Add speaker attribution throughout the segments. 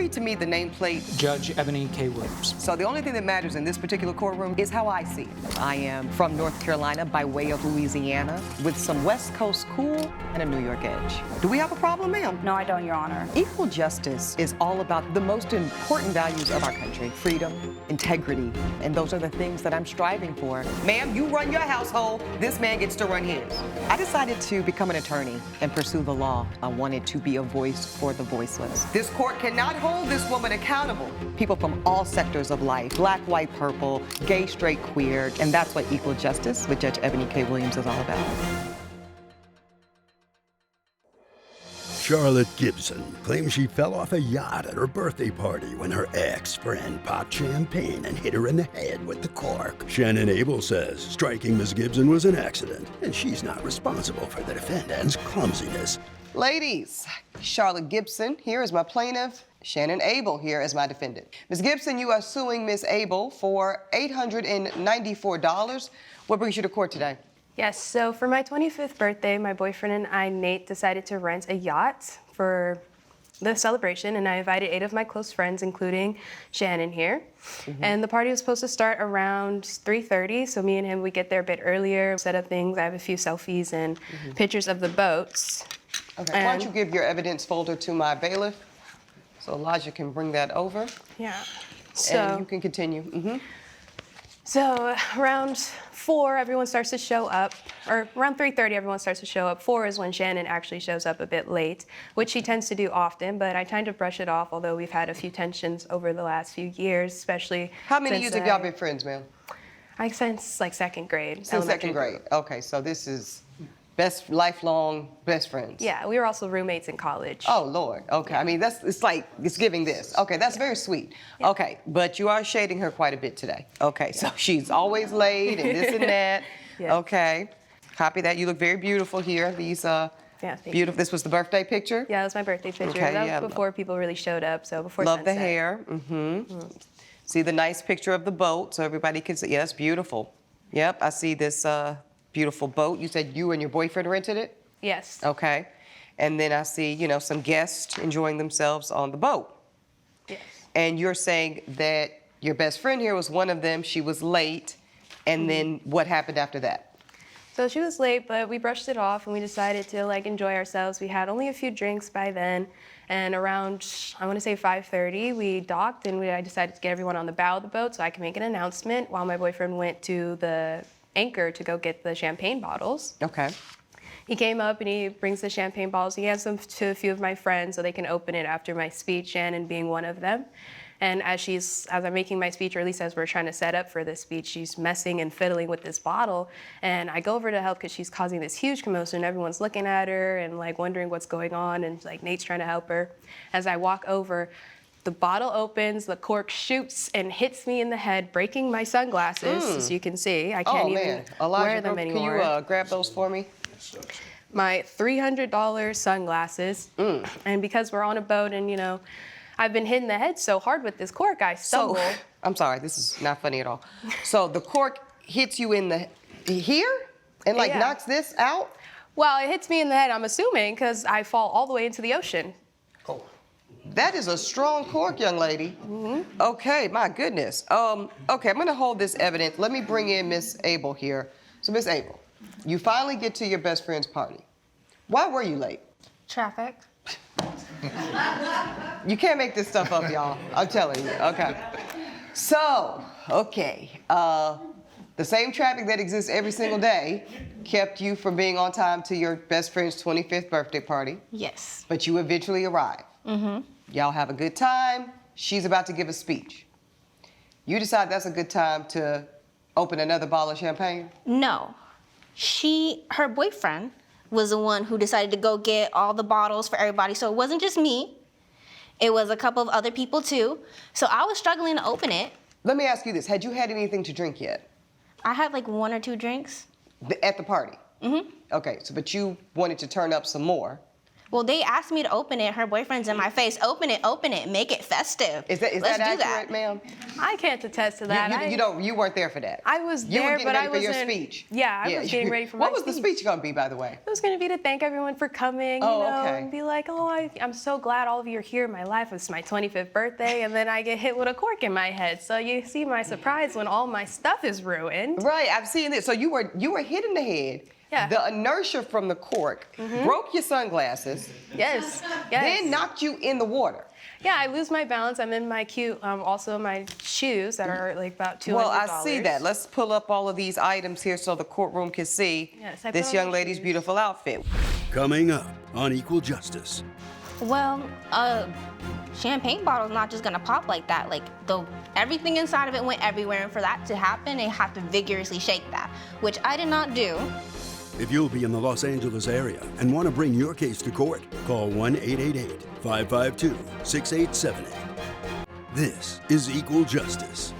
Speaker 1: read to me the nameplate?
Speaker 2: Judge Eboni K. Williams.
Speaker 1: So the only thing that matters in this particular courtroom is how I see it. I am from North Carolina by way of Louisiana with some West Coast cool and a New York edge. Do we have a problem, ma'am?
Speaker 3: No, I don't, Your Honor.
Speaker 1: Equal justice is all about the most important values of our country: freedom, integrity, and those are the things that I'm striving for. Ma'am, you run your household, this man gets to run his. I decided to become an attorney and pursue the law. I wanted to be a voice for the voiceless. This court cannot hold this woman accountable. People from all sectors of life, black, white, purple, gay, straight, queer, and that's what equal justice with Judge Eboni K. Williams is all about.
Speaker 4: Charlotte Gibson claims she fell off a yacht at her birthday party when her ex-friend popped champagne and hit her in the head with the cork. Shannon Abel says striking Ms. Gibson was an accident, and she's not responsible for the defendant's clumsiness.
Speaker 1: Ladies, Charlotte Gibson here is my plaintiff. Shannon Abel here as my defendant. Ms. Gibson, you are suing Ms. Abel for $894. What brings you to court today?
Speaker 5: Yes, so for my 25th birthday, my boyfriend and I, Nate, decided to rent a yacht for the celebration, and I invited 8 of my close friends, including Shannon here. And the party was supposed to start around 3:30, so me and him, we get there a bit earlier, set up things. I have a few selfies and pictures of the boats.
Speaker 1: Okay, why don't you give your evidence folder to my bailiff so Elijah can bring that over?
Speaker 5: Yeah.
Speaker 1: And you can continue.
Speaker 5: So around 4, everyone starts to show up, or around 3:30, everyone starts to show up. 4 is when Shannon actually shows up a bit late, which she tends to do often, but I kind of brush it off, although we've had a few tensions over the last few years, especially
Speaker 1: How many years have y'all been friends, ma'am?
Speaker 5: Since like 2nd grade.
Speaker 1: Since 2nd grade. Okay, so this is lifelong best friends.
Speaker 5: Yeah, we were also roommates in college.
Speaker 1: Oh, Lord. Okay. I mean, it's giving this. Okay, that's very sweet.
Speaker 5: Yeah.
Speaker 1: Okay, but you are shading her quite a bit today. Okay, so she's always late and this and that.
Speaker 5: Yeah.
Speaker 1: Okay. Copy that. You look very beautiful here. These beautiful. This was the birthday picture?
Speaker 5: Yeah, that was my birthday picture.
Speaker 1: Okay,
Speaker 5: that was before people really showed up, so before
Speaker 1: Love the
Speaker 5: sunset.
Speaker 1: hair. See the nice picture of the boat so everybody can see. Yeah, that's beautiful. Yep, I see this beautiful boat. You said you and your boyfriend rented it?
Speaker 5: Yes.
Speaker 1: Okay. And then I see, some guests enjoying themselves on the boat.
Speaker 5: Yes.
Speaker 1: And you're saying that your best friend here was one of them. She was late. And then what happened after that?
Speaker 5: So she was late, but we brushed it off and we decided to enjoy ourselves. We had only a few drinks by then. And around, I want to say 5:30, we docked and I decided to get everyone on the bow of the boat so I could make an announcement while my boyfriend went to the anchor to go get the champagne bottles.
Speaker 1: Okay.
Speaker 5: He came up and he brings the champagne bottles. He hands them to a few of my friends so they can open it after my speech, Shannon being one of them. And as I'm making my speech, or at least as we're trying to set up for this speech, she's messing and fiddling with this bottle. And I go over to help because she's causing this huge commotion. Everyone's looking at her and wondering what's going on. And Nate's trying to help her. As I walk over, the bottle opens, the cork shoots and hits me in the head, breaking my sunglasses, as you can see. I can't even wear them anymore.
Speaker 1: Can you grab those for me?
Speaker 5: My $300 sunglasses. And because we're on a boat and, I've been hitting the head so hard with this cork, I stumble.
Speaker 1: So, I'm sorry, this is not funny at all. So the cork hits you in here and
Speaker 5: Yeah.
Speaker 1: knocks this out?
Speaker 5: Well, it hits me in the head, I'm assuming, because I fall all the way into the ocean.
Speaker 1: Oh. That is a strong cork, young lady. Okay, my goodness. Okay, I'm gonna hold this evidence. Let me bring in Miss Abel here. So, Miss Abel, you finally get to your best friend's party. Why were you late?
Speaker 3: Traffic.
Speaker 1: You can't make this stuff up, y'all. I'm telling you. Okay. So, the same traffic that exists every single day kept you from being on time to your best friend's 25th birthday party.
Speaker 3: Yes.
Speaker 1: But you eventually arrive. Y'all have a good time. She's about to give a speech. You decide that's a good time to open another bottle of champagne?
Speaker 6: No. Her boyfriend was the one who decided to go get all the bottles for everybody. So it wasn't just me. It was a couple of other people too. So I was struggling to open it.
Speaker 1: Let me ask you this. Had you had anything to drink yet?
Speaker 6: I had 1 or 2 drinks.
Speaker 1: At the party? Okay, so but you wanted to turn up some more.
Speaker 6: Well, they asked me to open it. Her boyfriend's in my face. Open it, make it festive.
Speaker 1: Is
Speaker 6: Let's
Speaker 1: that
Speaker 6: do
Speaker 1: accurate,
Speaker 6: that.
Speaker 1: ma'am?
Speaker 5: I can't attest to that.
Speaker 1: You weren't there for that.
Speaker 5: I was
Speaker 1: You were
Speaker 5: there,
Speaker 1: getting
Speaker 5: but
Speaker 1: ready
Speaker 5: I
Speaker 1: for your
Speaker 5: wasn't.
Speaker 1: speech.
Speaker 5: Yeah, I was getting ready for my
Speaker 1: What was the speech going to be, by the way?
Speaker 5: It was going to be to thank everyone for coming, and be like, oh, I'm so glad all of you are here in my life. It's my 25th birthday, and then I get hit with a cork in my head. So you see my surprise when all my stuff is ruined.
Speaker 1: Right, I've seen it. So you were hit in the head.
Speaker 5: Yeah.
Speaker 1: The inertia from the cork broke your sunglasses.
Speaker 5: Yes.
Speaker 1: Then knocked you in the water.
Speaker 5: Yeah, I lose my balance. I'm in my also my shoes that are like about $200.
Speaker 1: Well, I see that. Let's pull up all of these items here so the courtroom can see this young lady's beautiful outfit.
Speaker 4: Coming up on Equal Justice.
Speaker 6: Well, champagne bottle's not just gonna pop like that. Like, everything inside of it went everywhere, and for that to happen, they have to vigorously shake that, which I did not do.
Speaker 4: If you'll be in the Los Angeles area and want to bring your case to court, call 1-888-552-6878. This is Equal Justice.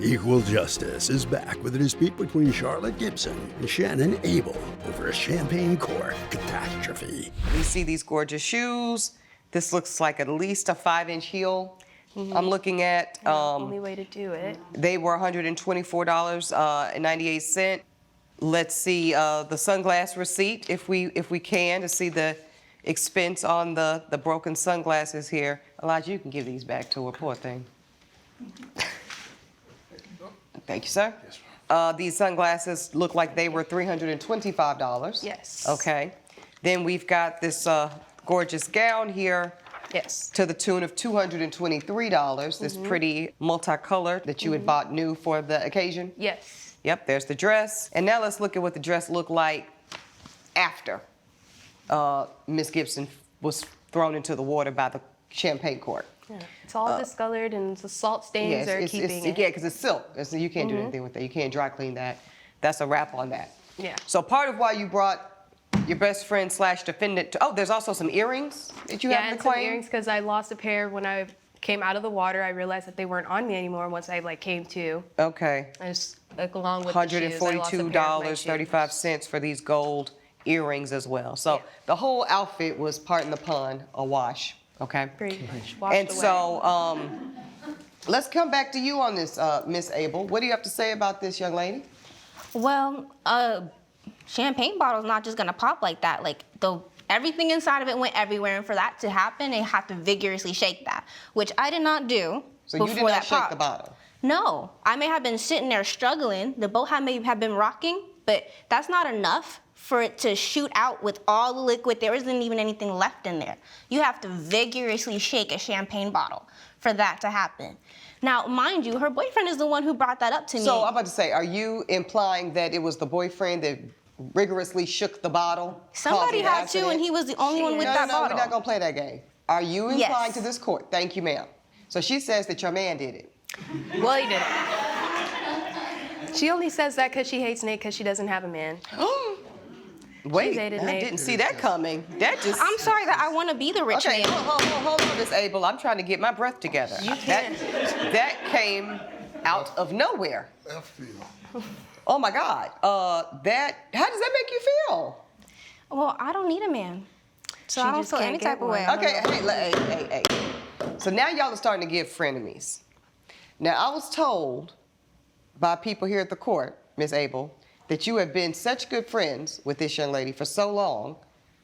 Speaker 4: Equal Justice is back with a dispute between Charlotte Gibson and Shannon Abel over a champagne cork catastrophe.
Speaker 1: We see these gorgeous shoes. This looks like at least a 5-inch heel. I'm looking at.
Speaker 5: Only way to do it.
Speaker 1: They were $124.98. Let's see the sunglass receipt if we can to see the expense on the broken sunglasses here. Elijah, you can give these back to her, poor thing. Thank you, sir. Yes, ma'am. These sunglasses look like they were $325.
Speaker 5: Yes.
Speaker 1: Okay. Then we've got this gorgeous gown here.
Speaker 5: Yes.
Speaker 1: To the tune of $223. This pretty multicolored that you had bought new for the occasion.
Speaker 5: Yes.
Speaker 1: Yep, there's the dress. And now let's look at what the dress looked like after Miss Gibson was thrown into the water by the champagne cork.
Speaker 5: Yeah. It's all discolored, and the salt stains are keeping it.
Speaker 1: Yeah, because it's silk. You can't do anything with that. You can't dry clean that. That's a wrap on that.
Speaker 5: Yeah.
Speaker 1: So part of why you brought your best friend / defendant to, there's also some earrings that you have in the claim?
Speaker 5: Yeah, and some earrings, because I lost a pair when I came out of the water. I realized that they weren't on me anymore once I came to.
Speaker 1: Okay.
Speaker 5: I just, along with the shoes, I lost a pair of my shoes.
Speaker 1: $142.35 for these gold earrings as well. So the whole outfit was, pardon the pun, a wash. Okay.
Speaker 5: Pretty much washed
Speaker 1: And
Speaker 5: away.
Speaker 1: so let's come back to you on this, Miss Abel. What do you have to say about this young lady?
Speaker 6: Well, champagne bottle's not just gonna pop like that. Like, everything inside of it went everywhere, and for that to happen, they have to vigorously shake that, which I did not do.
Speaker 1: So you did not shake the bottle?
Speaker 6: No, I may have been sitting there struggling. The boat may have been rocking, but that's not enough for it to shoot out with all the liquid. There isn't even anything left in there. You have to vigorously shake a champagne bottle for that to happen. Now, mind you, her boyfriend is the one who brought that up to me.
Speaker 1: So I'm about to say, are you implying that it was the boyfriend that rigorously shook the bottle?
Speaker 6: Somebody had to, and he was the only one with that bottle.
Speaker 1: No, we're not going to play that game. Are you implying
Speaker 6: Yes.
Speaker 1: to this court? Thank you, ma'am. So she says that your man did it.
Speaker 5: Well, he didn't. She only says that because she hates Nate because she doesn't have a man.
Speaker 1: Wait,
Speaker 5: dated
Speaker 1: I
Speaker 5: Nate.
Speaker 1: didn't see that coming. That just...
Speaker 6: I'm sorry that I want to be the rich
Speaker 1: Okay,
Speaker 6: man.
Speaker 1: hold on, Miss Abel. I'm trying to get my breath together.
Speaker 5: You can't.
Speaker 1: That came out of nowhere. Oh my God. How does that make you feel?
Speaker 6: Well, I don't need a man, so
Speaker 5: She
Speaker 6: I don't
Speaker 5: just
Speaker 6: feel
Speaker 5: can't
Speaker 6: any
Speaker 5: get
Speaker 6: type of
Speaker 5: one.
Speaker 6: way.
Speaker 1: Okay, hey. So now y'all are starting to get frenemies. Now, I was told by people here at the court, Miss Abel, that you have been such good friends with this young lady for so long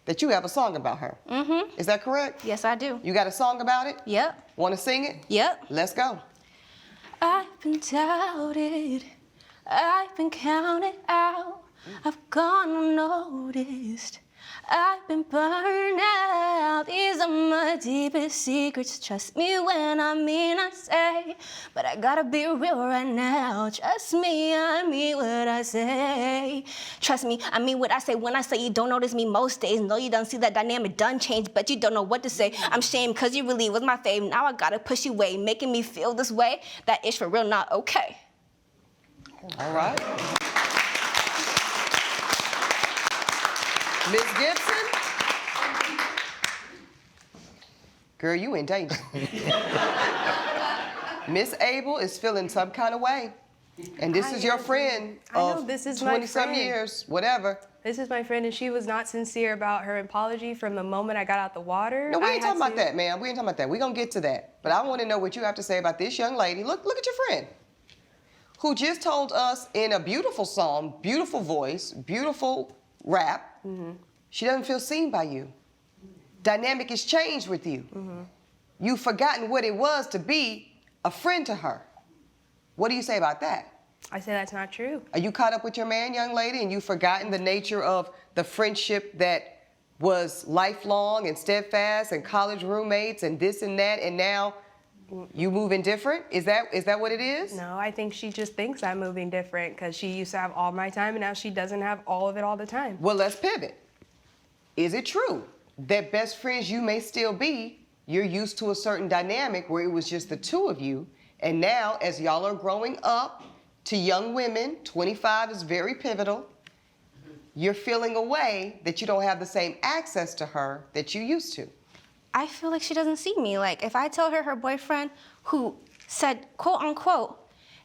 Speaker 1: that you have a song about her. Mm-hmm. Is that correct?
Speaker 6: Yes, I do.
Speaker 1: You got a song about it?
Speaker 6: Yep.
Speaker 1: Want to sing it?
Speaker 6: Yep.
Speaker 1: Let's go.
Speaker 6: I've been doubted, I've been counted out, I've gone unnoticed, I've been burned out. These are my deepest secrets. Trust me when I mean I say, but I gotta be real right now. Trust me, I mean what I say. Trust me, I mean what I say when I say you don't notice me most days. No, you don't see that dynamic done changed, but you don't know what to say. I'm shamed cause you really was my fave. Now I gotta push you away, making me feel this way. That is for real not okay.
Speaker 1: All right. Miss Gibson? Girl, you in danger. Miss Abel is feeling some kind of way. And this is your friend
Speaker 5: I know,
Speaker 1: of
Speaker 5: this is my
Speaker 1: 20-some
Speaker 5: friend.
Speaker 1: years, whatever.
Speaker 5: This is my friend, and she was not sincere about her apology from the moment I got out the water.
Speaker 1: No, we ain't talking about that, ma'am. We ain't talking about that. We're going to get to that. But I want to know what you have to say about this young lady. Look at your friend, who just told us in a beautiful song, beautiful voice, beautiful rap, she doesn't feel seen by you. Dynamic has changed with you. You've forgotten what it was to be a friend to her. What do you say about that?
Speaker 5: I say that's not true.
Speaker 1: Are you caught up with your man, young lady, and you've forgotten the nature of the friendship that was lifelong and steadfast and college roommates and this and that, and now you moving different? Is that what it is?
Speaker 5: No, I think she just thinks I'm moving different because she used to have all my time and now she doesn't have all of it all the time.
Speaker 1: Well, let's pivot. Is it true that best friends you may still be, you're used to a certain dynamic where it was just the two of you, and now as y'all are growing up to young women, 25 is very pivotal, you're feeling a way that you don't have the same access to her that you used to?
Speaker 6: I feel like she doesn't see me. Like, if I tell her boyfriend, who said, quote unquote,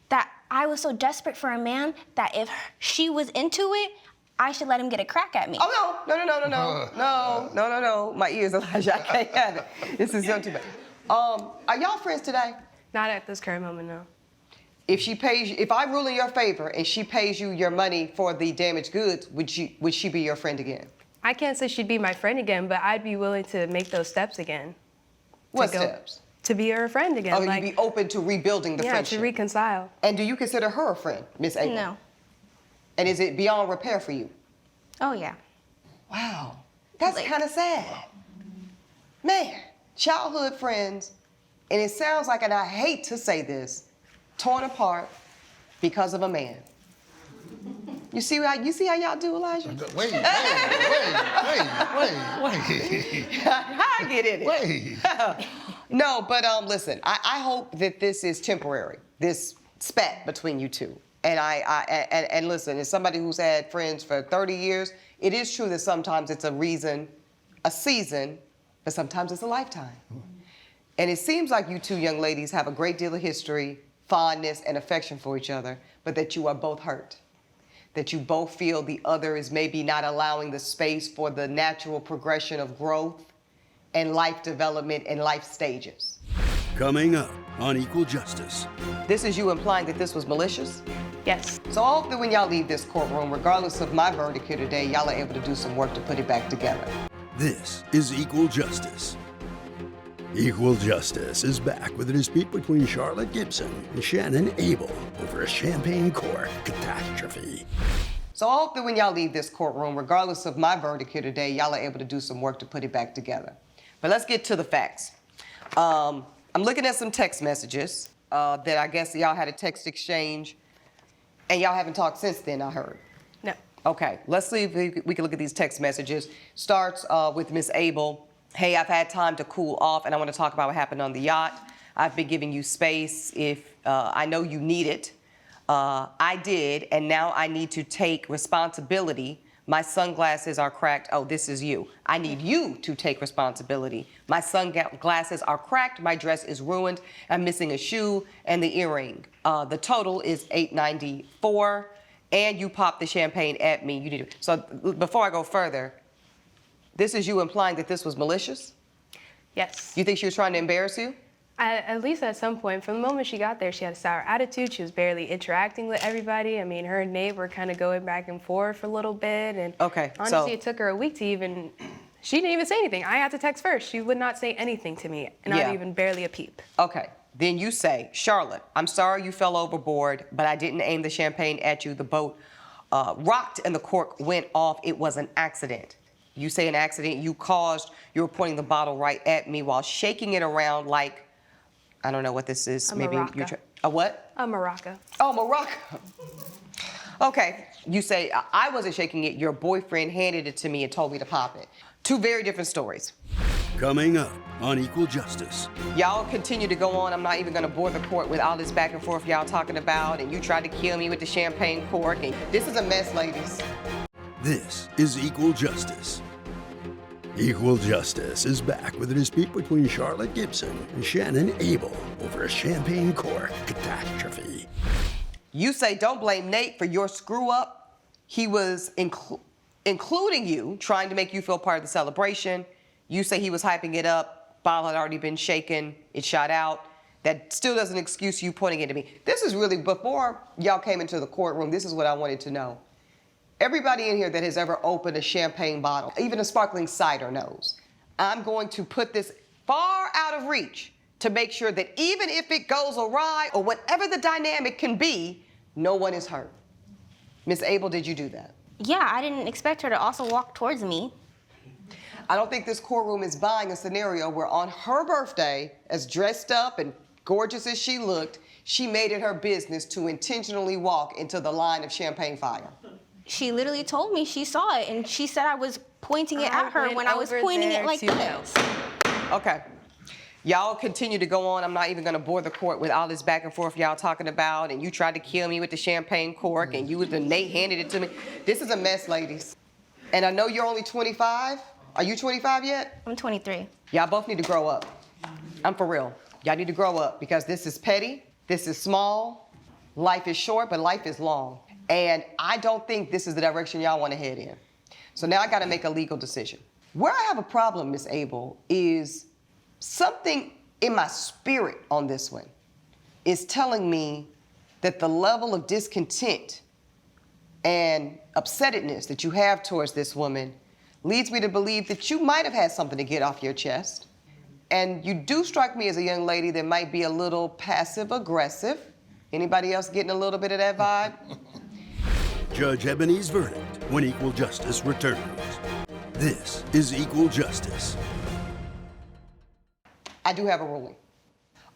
Speaker 6: that I was so desperate for a man that if she was into it, I should let him get a crack at me.
Speaker 1: Oh, no. My ears, Elijah, I can't have it. This is too bad. Are y'all friends today?
Speaker 5: Not at this current moment, no.
Speaker 1: If I rule in your favor and she pays you your money for the damaged goods, would she be your friend again?
Speaker 5: I can't say she'd be my friend again, but I'd be willing to make those steps again.
Speaker 1: What steps?
Speaker 5: To be her friend again.
Speaker 1: Oh, you'd be open to rebuilding the friendship?
Speaker 5: Yeah, to reconcile.
Speaker 1: And do you consider her a friend, Miss Abel?
Speaker 6: No.
Speaker 1: And is it beyond repair for you?
Speaker 6: Oh, yeah.
Speaker 1: Wow, that's kind of sad. Man, childhood friends, and it sounds like, and I hate to say this, torn apart because of a man. You see how y'all do, Elijah?
Speaker 3: Wait.
Speaker 1: How I get in it?
Speaker 3: Wait.
Speaker 1: No, but listen, I hope that this is temporary, this spat between you two. And listen, as somebody who's had friends for 30 years, it is true that sometimes it's a season, but sometimes it's a lifetime. And it seems like you two young ladies have a great deal of history, fondness, and affection for each other, but that you are both hurt. That you both feel the other is maybe not allowing the space for the natural progression of growth and life development and life stages.
Speaker 4: Coming up on Equal Justice.
Speaker 1: This is you implying that this was malicious?
Speaker 5: Yes.
Speaker 1: So I hope that when y'all leave this courtroom, regardless of my verdict here today, y'all are able to do some work to put it back together.
Speaker 4: This is Equal Justice. Equal Justice is back with a dispute between Charlotte Gibson and Shannon Abel over a champagne cork catastrophe.
Speaker 1: So I hope that when y'all leave this courtroom, regardless of my verdict here today, y'all are able to do some work to put it back together. But let's get to the facts. I'm looking at some text messages that I guess y'all had a text exchange, and y'all haven't talked since then, I heard.
Speaker 5: No.
Speaker 1: Okay, let's see if we can look at these text messages. Starts with Miss Abel. Hey, I've had time to cool off, and I want to talk about what happened on the yacht. I've been giving you space if I know you need it. I did, and now I need to take responsibility. My sunglasses are cracked. Oh, this is you. I need you to take responsibility. My sunglasses are cracked. My dress is ruined. I'm missing a shoe and the earring. The total is $894, and you popped the champagne at me. You need to. So before I go further, this is you implying that this was malicious?
Speaker 5: Yes.
Speaker 1: You think she was trying to embarrass you?
Speaker 5: At least at some point. From the moment she got there, she had a sour attitude. She was barely interacting with everybody. I mean, her and Nate were kind of going back and forth for a little bit. And honestly, it took her a week to even, she didn't even say anything. I had to text first. She would not say anything to me, not even barely a peep.
Speaker 1: Okay. Then you say, Charlotte, I'm sorry you fell overboard, but I didn't aim the champagne at you. The boat rocked and the cork went off. It was an accident. You say an accident you caused. You were pointing the bottle right at me while shaking it around like, I don't know what this is.
Speaker 5: A
Speaker 1: Maybe
Speaker 5: maraca.
Speaker 1: A what?
Speaker 5: A maraca.
Speaker 1: Oh, maraca. Okay. You say, I wasn't shaking it. Your boyfriend handed it to me and told me to pop it. Two very different stories.
Speaker 4: Coming up on Equal Justice.
Speaker 1: Y'all continue to go on. I'm not even going to bore the court with all this back and forth y'all talking about, and you tried to kill me with the champagne cork, and this is a mess, ladies.
Speaker 4: This is Equal Justice. Equal Justice is back with a dispute between Charlotte Gibson and Shannon Abel over a champagne cork catastrophe.
Speaker 1: You say don't blame Nate for your screw up. He was including you, trying to make you feel part of the celebration. You say he was hyping it up. Bottle had already been shaken. It shot out. That still doesn't excuse you pointing it at me. This is really, before y'all came into the courtroom, this is what I wanted to know. Everybody in here that has ever opened a champagne bottle, even a sparkling cider, knows. I'm going to put this far out of reach to make sure that even if it goes awry or whatever the dynamic can be, no one is hurt. Miss Abel, did you do that?
Speaker 6: Yeah, I didn't expect her to also walk towards me.
Speaker 1: I don't think this courtroom is buying a scenario where on her birthday, as dressed up and gorgeous as she looked, she made it her business to intentionally walk into the line of champagne fire.
Speaker 6: She literally told me she saw it, and she said I was pointing it at her when I was pointing it like this.
Speaker 1: Okay. Y'all continue to go on. I'm not even gonna bore the court with all this back and forth y'all talking about, and you tried to kill me with the champagne cork, and Nate handed it to me. This is a mess, ladies. And I know you're only 25. Are you 25 yet?
Speaker 6: I'm 23.
Speaker 1: Y'all both need to grow up. I'm for real. Y'all need to grow up because this is petty, this is small, life is short, but life is long. And I don't think this is the direction y'all wanna head in. So now I gotta make a legal decision. Where I have a problem, Miss Abel, is something in my spirit on this one is telling me that the level of discontent and upsettedness that you have towards this woman leads me to believe that you might have had something to get off your chest. And you do strike me as a young lady that might be a little passive aggressive. Anybody else getting a little bit of that vibe?
Speaker 4: Judge Eboni's verdict when equal justice returns. This is Equal Justice.
Speaker 1: I do have a ruling.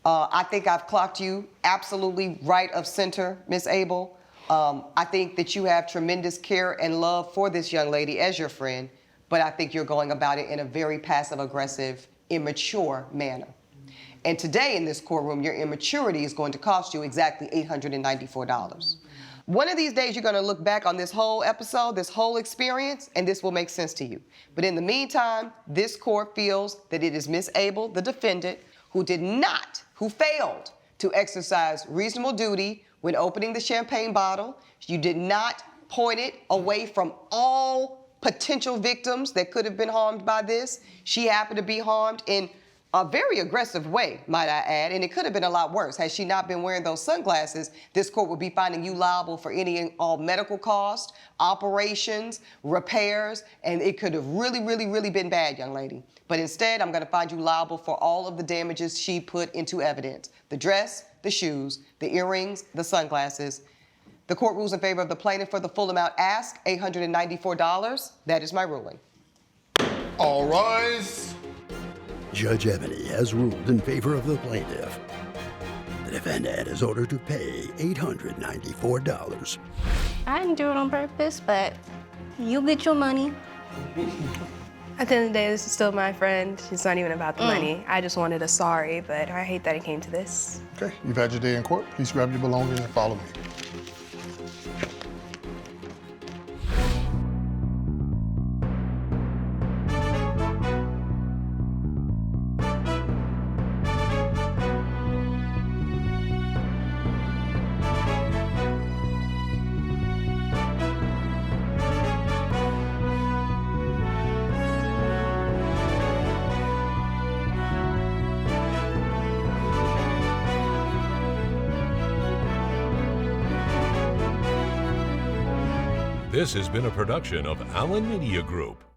Speaker 1: I think I've clocked you absolutely right of center, Miss Abel. I think that you have tremendous care and love for this young lady as your friend, but I think you're going about it in a very passive-aggressive, immature manner. And today in this courtroom, your immaturity is going to cost you exactly $894. One of these days, you're gonna look back on this whole episode, this whole experience, and this will make sense to you. But in the meantime, this court feels that it is Miss Abel, the defendant, who failed to exercise reasonable duty when opening the champagne bottle. You did not point it away from all potential victims that could have been harmed by this. She happened to be harmed in a very aggressive way, might I add, and it could have been a lot worse. Had she not been wearing those sunglasses, this court would be finding you liable for any and all medical costs, operations, repairs, and it could have really, really, really been bad, young lady. But instead, I'm gonna find you liable for all of the damages she put into evidence. The dress, the shoes, the earrings, the sunglasses. The court rules in favor of the plaintiff for the full amount asked, $894. That is my ruling.
Speaker 3: All rise.
Speaker 4: Judge Eboni has ruled in favor of the plaintiff. The defendant is ordered to pay $894.
Speaker 6: I didn't do it on purpose, but you get your money.
Speaker 5: At the end of the day, this is still my friend. It's not even about the money. I just wanted a sorry, but I hate that it came to this.
Speaker 3: Okay, you've had your day in court. Please grab your belongings and follow me.
Speaker 7: This has been a production of Allen Media Group.